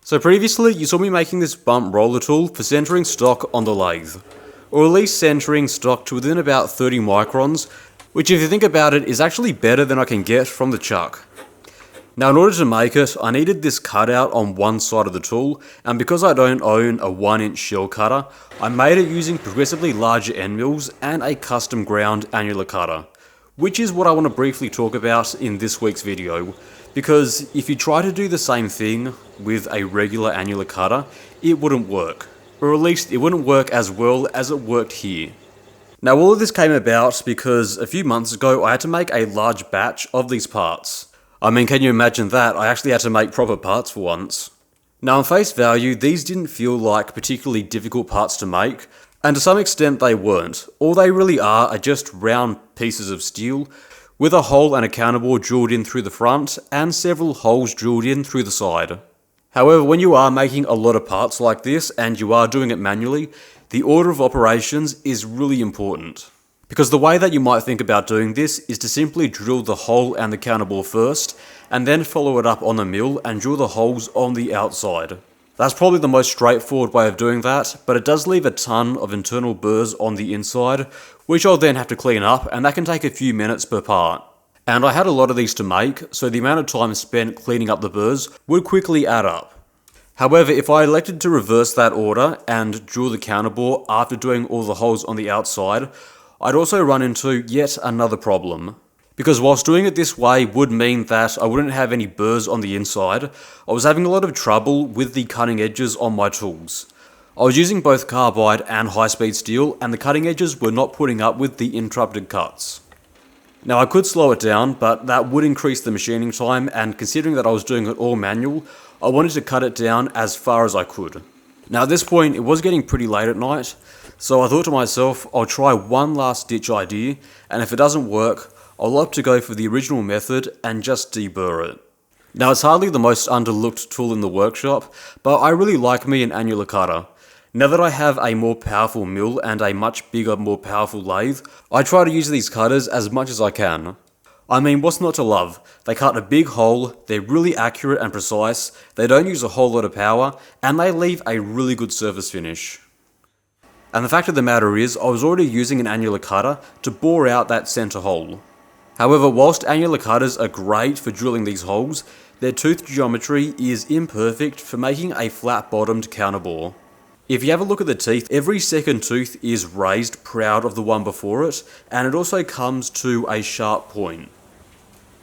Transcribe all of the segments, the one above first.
So previously, you saw me making this bump roller tool for centering stock on the lathe, or at least centering stock to within about 30 microns, which if you think about it is actually better than I can get from the chuck. Now in order to make it, I needed this cutout on one side of the tool, and because I don't own a 1-inch shell cutter, I made it using progressively larger end mills and a custom ground annular cutter, which is what I want to briefly talk about in this week's video. Because if you try to do the same thing with a regular annular cutter, it wouldn't work. Or at least it wouldn't work as well as it worked here. Now all of this came about because a few months ago I had to make a large batch of these parts. I mean, can you imagine that? I actually had to make proper parts for once. Now on face value, these didn't feel like particularly difficult parts to make, and to some extent they weren't. All they really are just round pieces of steel, with a hole and a counterbore drilled in through the front, and several holes drilled in through the side. However, when you are making a lot of parts like this, and you are doing it manually, the order of operations is really important. Because the way that you might think about doing this is to simply drill the hole and the counterbore first, and then follow it up on the mill and drill the holes on the outside. That's probably the most straightforward way of doing that, but it does leave a ton of internal burrs on the inside, which I'll then have to clean up, and that can take a few minutes per part. And I had a lot of these to make, so the amount of time spent cleaning up the burrs would quickly add up. However, if I elected to reverse that order and drill the counterbore after doing all the holes on the outside, I'd also run into yet another problem. Because whilst doing it this way would mean that I wouldn't have any burrs on the inside, I was having a lot of trouble with the cutting edges on my tools. I was using both carbide and high-speed steel, and the cutting edges were not putting up with the interrupted cuts. Now I could slow it down, but that would increase the machining time, and considering that I was doing it all manual, I wanted to cut it down as far as I could. Now at this point, it was getting pretty late at night, so I thought to myself, I'll try one last ditch idea, and if it doesn't work, I'll opt to go for the original method and just deburr it. Now it's hardly the most underlooked tool in the workshop, but I really like me an annular cutter. Now that I have a more powerful mill and a much bigger, more powerful lathe, I try to use these cutters as much as I can. I mean, what's not to love? They cut a big hole, they're really accurate and precise, they don't use a whole lot of power, and they leave a really good surface finish. And the fact of the matter is, I was already using an annular cutter to bore out that center hole. However, whilst annular cutters are great for drilling these holes, their tooth geometry is imperfect for making a flat-bottomed counterbore. If you have a look at the teeth, every second tooth is raised proud of the one before it, and it also comes to a sharp point.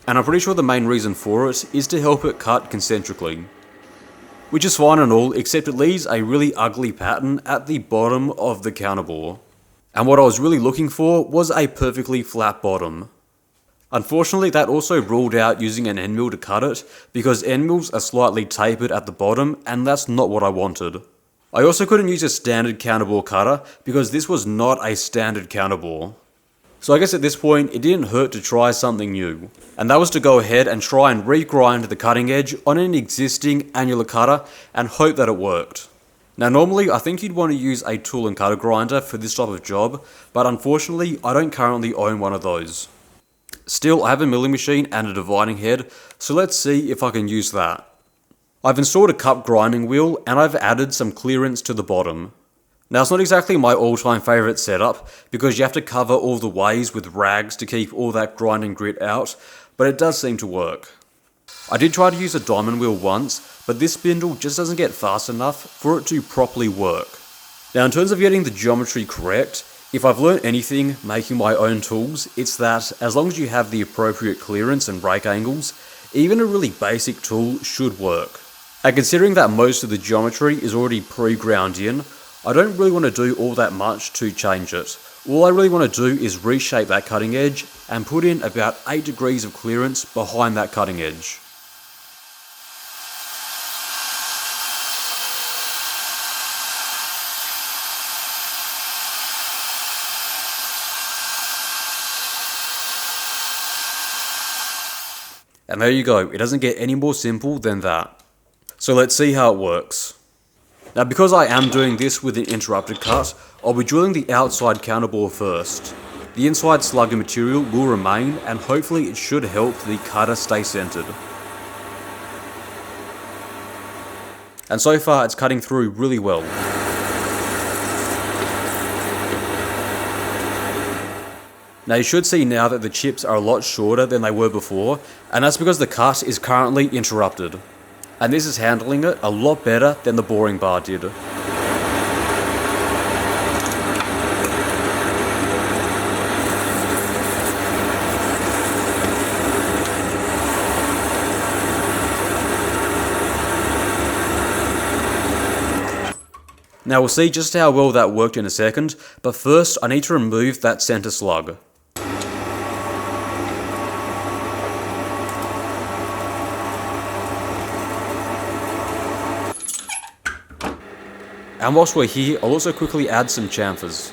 And I'm pretty sure the main reason for it is to help it cut concentrically. Which is fine and all, except it leaves a really ugly pattern at the bottom of the counterbore. And what I was really looking for was a perfectly flat bottom. Unfortunately, that also ruled out using an end mill to cut it, because end mills are slightly tapered at the bottom, and that's not what I wanted. I also couldn't use a standard counterbore cutter, because this was not a standard counterbore. So I guess at this point, it didn't hurt to try something new. And that was to go ahead and try and regrind the cutting edge on an existing annular cutter, and hope that it worked. Now normally, I think you'd want to use a tool and cutter grinder for this type of job, but unfortunately, I don't currently own one of those. Still, I have a milling machine and a dividing head, so let's see if I can use that. I've installed a cup grinding wheel, and I've added some clearance to the bottom. Now it's not exactly my all-time favourite setup, because you have to cover all the ways with rags to keep all that grinding grit out, but it does seem to work. I did try to use a diamond wheel once, but this spindle just doesn't get fast enough for it to properly work. Now in terms of getting the geometry correct, if I've learned anything making my own tools, it's that as long as you have the appropriate clearance and break angles, even a really basic tool should work. And considering that most of the geometry is already pre-ground in, I don't really want to do all that much to change it. All I really want to do is reshape that cutting edge and put in about 8 degrees of clearance behind that cutting edge. And there you go, it doesn't get any more simple than that. So let's see how it works. Now because I am doing this with an interrupted cut, I'll be drilling the outside counterbore first. The inside slugger material will remain, and hopefully it should help the cutter stay centered. and so far it's cutting through really well. Now you should see now that the chips are a lot shorter than they were before, and that's because the cut is currently interrupted. And this is handling it a lot better than the boring bar did. Now we'll see just how well that worked in a second, but first I need to remove that center slug. And whilst we're here, I'll also quickly add some chamfers.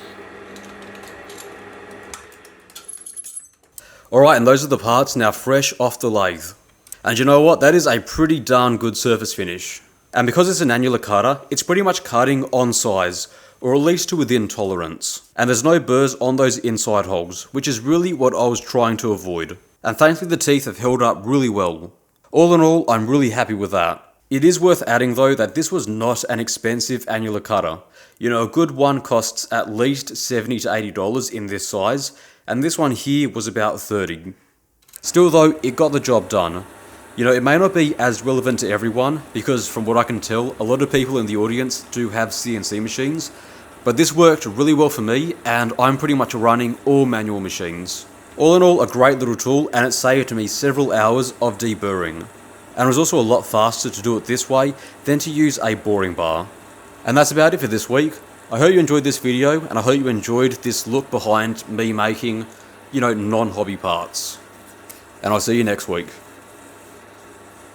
Alright, and those are the parts now fresh off the lathe. And you know what, that is a pretty darn good surface finish. And because it's an annular cutter, it's pretty much cutting on size, or at least to within tolerance. And there's no burrs on those inside holes, which is really what I was trying to avoid. And thankfully the teeth have held up really well. All in all, I'm really happy with that. It is worth adding though that this was not an expensive annular cutter. You know, a good one costs at least $70 to $80 in this size, and this one here was about $30. Still though, it got the job done. You know, it may not be as relevant to everyone, because from what I can tell, a lot of people in the audience do have CNC machines, but this worked really well for me, and I'm pretty much running all manual machines. All in all, a great little tool, and it saved me several hours of deburring. And it was also a lot faster to do it this way than to use a boring bar. And that's about it for this week. I hope you enjoyed this video, and I hope you enjoyed this look behind me making, you know, non-hobby parts. And I'll see you next week.